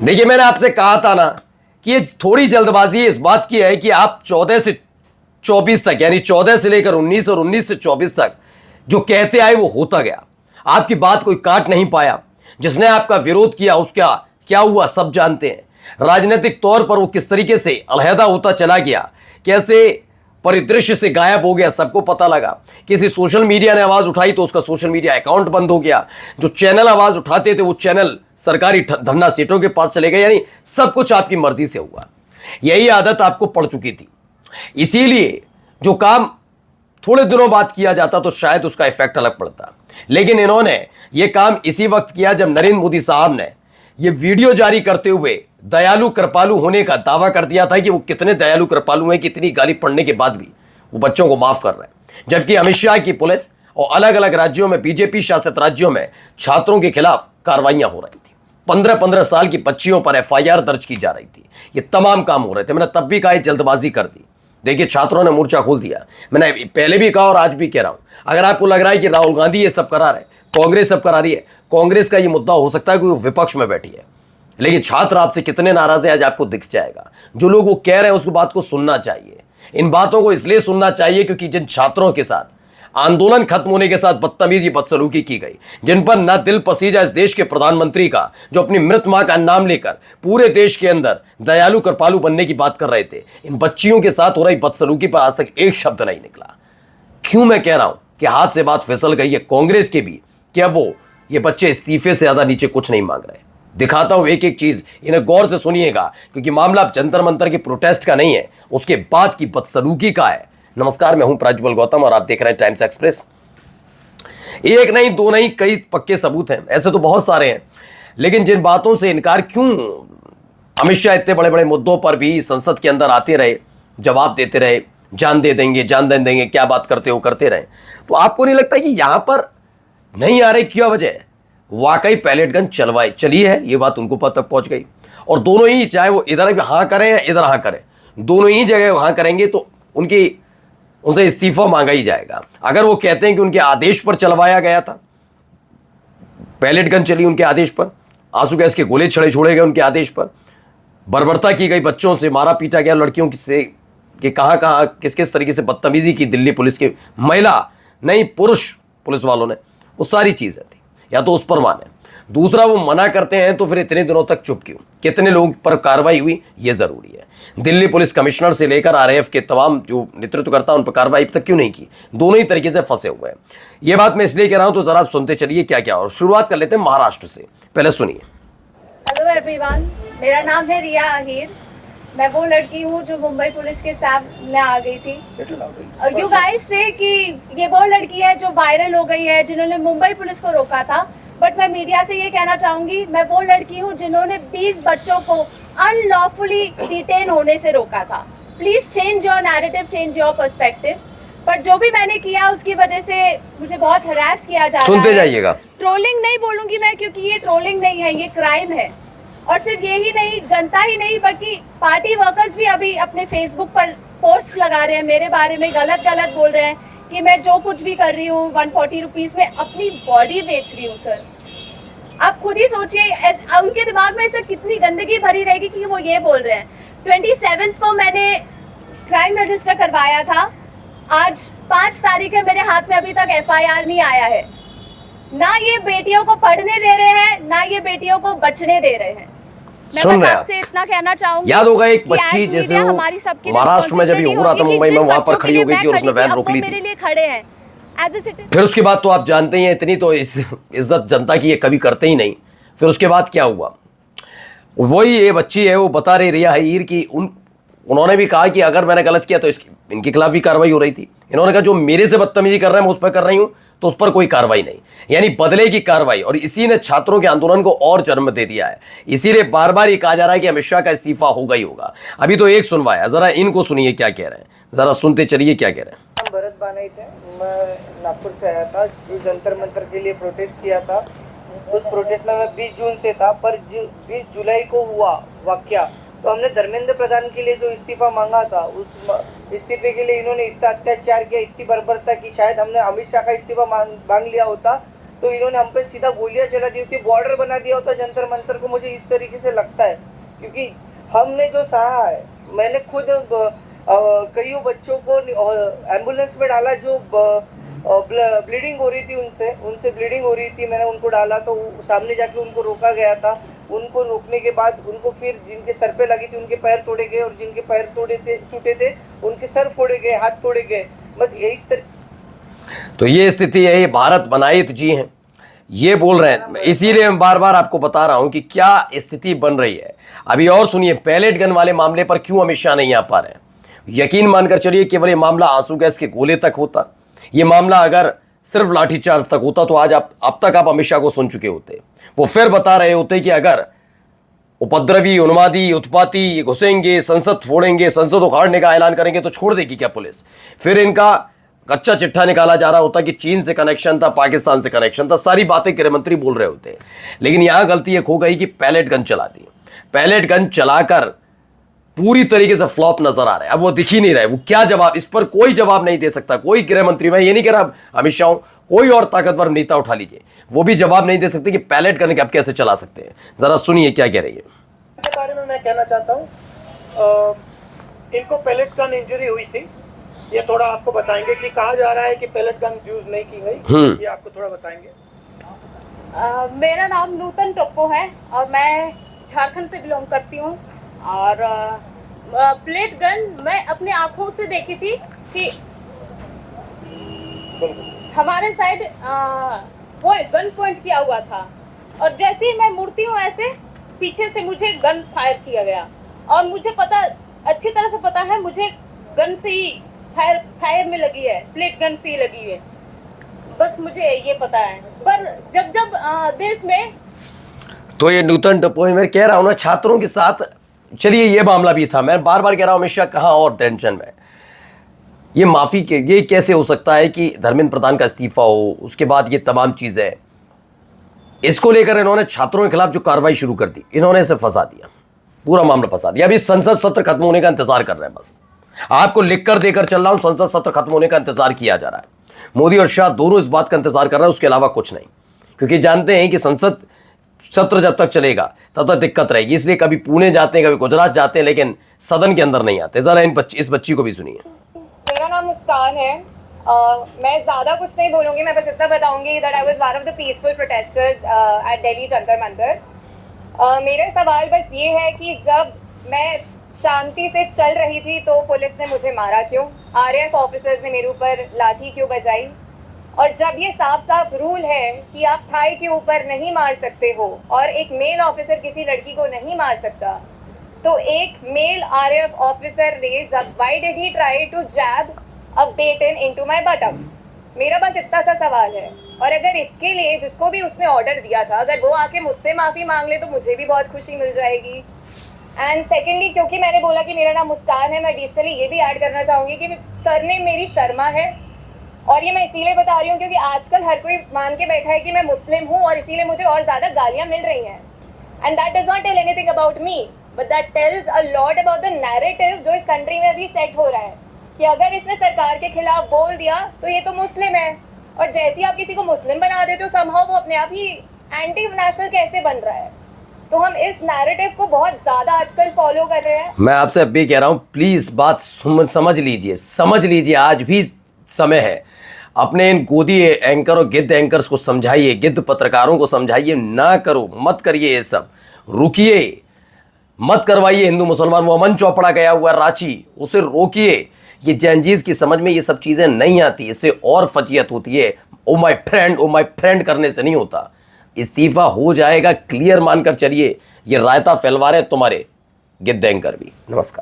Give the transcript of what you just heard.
देखिए, मैंने आपसे कहा था ना कि ये थोड़ी जल्दबाजी इस बात की है कि आप 14 से 24 तक, यानी 14 से लेकर 19 और 19 से 24 तक जो कहते आए वो होता गया। आपकी बात कोई काट नहीं पाया। जिसने आपका विरोध किया उसका क्या हुआ सब जानते हैं। राजनीतिक तौर पर वो किस तरीके से अलहदा होता चला गया, कैसे परिदृश्य से गायब हो गया, सबको पता लगा। किसी सोशल मीडिया ने आवाज उठाई तो उसका सोशल मीडिया अकाउंट बंद हो गया। जो चैनल आवाज उठाते थे वो चैनल सरकारी धन्ना सीटों के पास चले गए। यानी सब कुछ आपकी मर्जी से हुआ। यही आदत आपको पड़ चुकी थी। इसीलिए जो काम थोड़े दिनों बाद किया जाता तो शायद उसका इफेक्ट अलग पड़ता, लेकिन इन्होंने ये काम इसी वक्त किया जब नरेंद्र मोदी साहब ने ये वीडियो जारी करते हुए दयालु कृपालु होने का दावा कर दिया था कि वो कितने दयालु कृपालु हैं कि इतनी गाली पड़ने के बाद भी वो बच्चों को माफ कर रहे हैं। जबकि अमित शाह की पुलिस और अलग अलग राज्यों में, बीजेपी शासित राज्यों में छात्रों के खिलाफ कार्रवाइयां हो रही थी। 15-15 साल की बच्चियों पर एफआईआर दर्ज की जा रही थी। ये तमाम काम हो रहे थे। मैंने तब भी कहा जल्दबाजी कर दी। देखिए, छात्रों ने मोर्चा खोल दिया। मैंने पहले भी कहा और आज भी कह रहा हूं, अगर आपको लग रहा है कि राहुल गांधी ये सब करा रहे, कांग्रेस सब करा रही है, कांग्रेस का ये मुद्दा हो सकता है कि वो विपक्ष में बैठी है, लेकिन छात्र आपसे कितने नाराज है आज आपको दिख जाएगा। जो लोग वो कह रहे हैं उस बात को सुनना चाहिए। इन बातों को इसलिए सुनना चाहिए क्योंकि जिन छात्रों के साथ आंदोलन खत्म होने के साथ बदतमीजी बदसलूकी की गई, जिन पर ना दिल पसीजा इस देश के प्रधानमंत्री का, जो अपनी मृत मां का नाम लेकर पूरे देश के अंदर दयालु कृपालु बनने की बात कर रहे थे, इन बच्चियों के साथ हो रही बदसलूकी पर आज तक एक शब्द नहीं निकला। क्यों मैं कह रहा हूं कि हाथ से बात फिसल गई है कांग्रेस के भी, क्या वो ये बच्चे इस्तीफे से ज्यादा नीचे कुछ नहीं मांग रहे। दिखाता हूं एक एक चीज, इन्हें गौर से सुनिएगा क्योंकि मामला जंतर मंतर के प्रोटेस्ट का नहीं है, उसके बाद की बदसलूकी का है। नमस्कार, मैं हूं प्रज्वल गौतम और आप देख रहे हैं टाइम्स एक्सप्रेस। एक नहीं, दो नहीं, कई पक्के सबूत हैं, ऐसे तो बहुत सारे हैं, लेकिन जिन बातों से इनकार क्यों अमित शाह इतने बड़े बड़े मुद्दों पर भी संसद के अंदर आते रहे, जवाब देते रहे, जान दे देंगे, जान दे देंगे, क्या बात करते हो करते रहे। तो आपको नहीं लगता कि यहां पर नहीं आ रहे, क्या वजह है? वाकई पैलेट गन चली है, ये बात उनको तक पहुंच गई। और दोनों ही, चाहे वो इधर हाँ करें या इधर हाँ करें, दोनों ही जगह हाँ करेंगे तो उनसे इस्तीफा मांगा ही जाएगा। अगर वो कहते हैं कि उनके आदेश पर चलवाया गया था, पैलेट गन चली उनके आदेश पर, आंसू गैस के गोले छोड़े गए उनके आदेश पर, बर्बरता की गई, बच्चों से मारा पीटा गया, लड़कियों से कि कहां किस किस तरीके से बदतमीजी की दिल्ली पुलिस के महिला नहीं पुरुष पुलिस वालों ने, वो सारी चीजें थी। या तो उस पर माने, दूसरा वो मना करते हैं तो फिर इतने दिनों तक चुप क्यों? कितने लोगों पर कार्रवाई हुई ये जरूरी है। दिल्ली पुलिस कमिश्नर से लेकर आरएएफ के तमाम जो नेतृत्व करता उन पर कार्रवाई अब तक क्यों नहीं की? दोनों ही तरीके से फंसे हुए हैं। ये बात मैं इसलिए कह रहा हूं तो जरा सुनते चलिए क्या क्या। और शुरुआत कर लेते हैं महाराष्ट्र से, पहले सुनिए। हेलो एवरीवन, मेरा नाम है रिया आहिर। मैं वो लड़की हूँ जो मुंबई पुलिस के सामने आ गई थी। यू गाइस से कि ये वो लड़की है जो वायरल हो गई है, जिन्होंने मुंबई पुलिस को रोका था। बट मैं मीडिया से ये कहना चाहूंगी, मैं वो लड़की हूँ जिन्होंने 20 बच्चों को अनलॉफुली डिटेन होने से रोका था। Please change your narrative, change your perspective. पर जो भी मैंने किया उसकी वजह से मुझे बहुत हरास किया जा रहा है। सुनते जाइएगा। ट्रोलिंग नहीं बोलूंगी मैं, क्योंकि ये ट्रोलिंग नहीं है, ये क्राइम है। और सिर्फ यही नहीं, जनता ही नहीं बल्कि पार्टी वर्कर्स भी अभी अपने फेसबुक पर पोस्ट लगा रहे हैं, मेरे बारे में गलत गलत बोल रहे हैं कि मैं जो कुछ भी कर रही हूँ 140 रुपीज में अपनी बॉडी बेच रही हूँ। सर, आप खुद ही सोचिए उनके दिमाग में ऐसा कितनी गंदगी भरी रहेगी कि वो ये बोल रहे हैं। 27 को मैंने क्राइम रजिस्टर करवाया था, आज 5 तारीख है, मेरे हाथ में अभी तक एफआईआर नहीं आया है। ना ये बेटियों को पढ़ने दे रहे हैं, ना ये बेटियों को बचने दे रहे हैं। सुन रहे आपसे इतना कहना चाहूंगी, याद होगा एक बच्ची जैसे महाराष्ट्र में जब हो रहा था मुंबई में, वहां पर खड़ी हो गई थी और उसने वैन रोक ली थी। मेरे लिए खड़े हैं एज ए सिटीजन। फिर उसके बाद तो आप जानते ही हैं, इतनी तो इज्जत जनता की ये कभी करते ही नहीं। फिर उसके बाद क्या हुआ, वही ये बच्ची है वो बता रही रिया आहिर की उन्होंने भी कहा कि अगर मैंने गलत किया तो इनके खिलाफ भी कार्रवाई हो रही थी। इन्होंने कहा जो मेरे से बदतमीजी कर रहे हैं मैं उस पर कर रही हूं तो उस पर कोई कार्रवाई नहीं, यानी बदले की कार्रवाई। और इसी ने छात्रों के आंदोलन को और जन्म दे दिया है। इसीलिए बार बार ये कहा जा रहा है कि अमित शाह का इस्तीफा होगा ही होगा। अभी तो एक सुनवाया, जरा इनको सुनिए क्या कह रहे हैं, जरा सुनते चलिए क्या कह रहे हैं। भरत बानाई थे, मैं नागपुर से आया था, जो जंतर मंतर के लिए प्रोटेस्ट किया था। उस प्रोटेस्ट में मैं 20 जून से था, पर 20 जुलाई को हुआ वाकया, तो हमने धर्मेंद्र प्रधान के लिए जो इस्तीफा मांगा था, उस इस्तीफे के लिए इन्होंने इतना अत्याचार किया, इतनी बर्बरता की, शायद हमने अमित शाह का इस्तीफा मांग लिया होता तो इन्होंने हम पे सीधा गोलियां चला दी थी, बॉर्डर बना दिया होता जंतर मंतर को, मुझे इस तरीके से लगता है। क्योंकि हमने जो सहा है, मैंने खुद कई बच्चों को एम्बुलेंस में डाला जो ब्लीडिंग हो रही थी, उनसे ब्लीडिंग हो रही थी, मैंने उनको डाला तो सामने जाके उनको रोका गया था। उनको रोकने के बाद उनको फिर जिनके सर पे लगी थी उनके पैर तोड़े गए, और जिनके पैर टूटे थे उनके सर फोड़े गए, हाथ तोड़े गए। बस यही तो ये स्थिति है, ये भारत बनाइत जी हैं, ये बोल रहे हैं। इसीलिए मैं बार बार आपको बता रहा हूं कि क्या स्थिति बन रही है। अभी और सुनिए, पैलेट गन वाले मामले पर क्यों अमित शाह नहीं आ पा रहे हैं। यकीन मानकर चलिए, केवल ये मामला आंसू गैस के गोले तक होता, ये मामला अगर सिर्फ लाठीचार्ज तक होता तो आज अब तक आप अमित शाह को सुन चुके होते। वो फिर बता रहे होते कि अगर उपद्रवी, उन्मादी, उत्पाती घुसेंगे, संसद फोड़ेंगे, संसद उखाड़ने का ऐलान करेंगे तो छोड़ देगी क्या पुलिस। फिर इनका कच्चा चिट्ठा निकाला जा रहा होता कि चीन से कनेक्शन था, पाकिस्तान से कनेक्शन था, सारी बातें गृह मंत्री बोल रहे होते। लेकिन यहां गलती एक हो गई कि पैलेट गन चला दी। पैलेट गन चलाकर पूरी तरीके से फ्लॉप नजर आ रहे हैं। अब वो दिख ही नहीं रहे, वो क्या जवाब, इस पर कोई जवाब नहीं दे सकता कोई गृह मंत्री। मैं ये नहीं कह रहा अमित शाह, कोई और ताकतवर नेता उठा लीजिए, वो भी जवाब नहीं दे सकते कि पैलेट गन आप कैसे चला सकते हैं। जरा सुनिए क्या कह रही है। के बारे में मैं कहना चाहता हूँ, इनको पैलेट गन इंजरी हुई थी, ये थोड़ा आपको बताएंगे कि कहा जा रहा है कि पैलेट गन यूज नहीं की गई, ये आपको थोड़ा बताएंगे। मेरा नाम नूतन टोप्पो है और मैं झारखंड से बिलोंग करती हूँ। और प्लेट गन मैं अपने आंखों से देखी थी कि हमारे साइड वो गन पॉइंट किया हुआ था, और जैसे ही मैं मुड़ती हूँ ऐसे पीछे से मुझे गन फायर किया गया। और मुझे पता, अच्छी तरह से पता है, मुझे गन से ही फायर में लगी है, प्लेट गन से ही लगी है, बस मुझे ये पता है। पर जब देश में तो ये नूतन टप्पो मैं कह रहा हूं ना, छात्रों के साथ चलिए ये मामला भी था। मैं बार बार कह रहा हूं, हमेशा कहां और टेंशन में ये माफी के, ये कैसे हो सकता है कि धर्मेंद्र प्रधान का इस्तीफा हो, उसके बाद ये तमाम चीजें, इसको लेकर इन्होंने छात्रों के खिलाफ जो कार्रवाई शुरू कर दी, इन्होंने इसे फंसा दिया, पूरा मामला फंसा दिया। अभी संसद सत्र खत्म होने का इंतजार कर रहे हैं, बस आपको लिखकर देकर चल रहा हूं, संसद सत्र खत्म होने का इंतजार किया जा रहा है। मोदी और शाह दोनों इस बात का इंतजार कर रहे हैं, उसके अलावा कुछ नहीं, क्योंकि जानते हैं कि संसद सत्र जब तक चलेगा तब तक दिक्कत रहेगी। इसलिए कभी पुणे जाते हैं, कभी गुजरात जाते हैं, लेकिन सदन के अंदर नहीं आते। जरा इस बच्ची को भी सुनिए। मेरा नाम मुस्कान है। मैं ज्यादा कुछ नहीं बोलूंगी, मैं बस इतना बताऊंगी that I was one of the peaceful protesters at Delhi Jantar Mantar. मेरा सवाल बस ये है कि जब मैं शांति से चल रही थी तो पुलिस ने मुझे मारा क्यों? आरएएफ ऑफिसर्स ने मेरे ऊपर लाठी क्यों बजाई? और जब ये साफ साफ रूल है कि आप थाई के ऊपर नहीं मार सकते हो और एक मेल ऑफिसर किसी लड़की को नहीं मार सकता, तो एक मेल आरएएफ ऑफिसर ने why did he try to jab a baton into my buttocks? मेरा बस इतना सा सवाल है। और अगर इसके लिए जिसको भी उसने ऑर्डर दिया था, अगर वो आके मुझसे माफी मांग ले तो मुझे भी बहुत खुशी मिल जाएगी। एंड सेकेंडली, क्योंकि मैंने बोला कि मेरा नाम मुस्कान है, मैं एडिशनली ये भी ऐड करना चाहूंगी कि सरनेम मेरी शर्मा है। और ये मैं इसीलिए बता रही हूँ क्योंकि आजकल हर कोई मान के बैठा है कि मैं मुस्लिम हूँ और इसीलिए मुझे और ज्यादा गालियां मिल रही हैं। And that does not tell anything about me, but that tells a lot about the narrative जो इस कंट्री में अभी सेट हो रहा है कि अगर इसने सरकार के खिलाफ बोल दिया तो ये तो मुस्लिम है, और जैसे ही आप किसी को मुस्लिम बना देते हो समहाउ वो अपने आप ही एंटी नेशनल कैसे बन रहा है। तो हम इस नैरेटिव को बहुत ज्यादा आजकल फॉलो कर रहे हैं। मैं आपसे अब भी कह रहा हूं, प्लीज बात समझ लीजिए, आज भी समय है। अपने इन गोदी एंकर और गिद्ध एंकर्स को समझाइए, गिद्ध पत्रकारों को समझाइए, ना करो, मत करिए ये सब, रुकिए, मत करवाइए हिंदू मुसलमान। वो अमन चोपड़ा गया हुआ रांची, उसे रोकिए। ये जैनजीज की समझ में ये सब चीजें नहीं आती, इससे और फजीयत होती है। ओ माय फ्रेंड करने से नहीं होता। इस्तीफा हो जाएगा, क्लियर मानकर चलिए। ये रायता फैलवा रहे तुम्हारे गिद्ध एंकर भी। नमस्कार।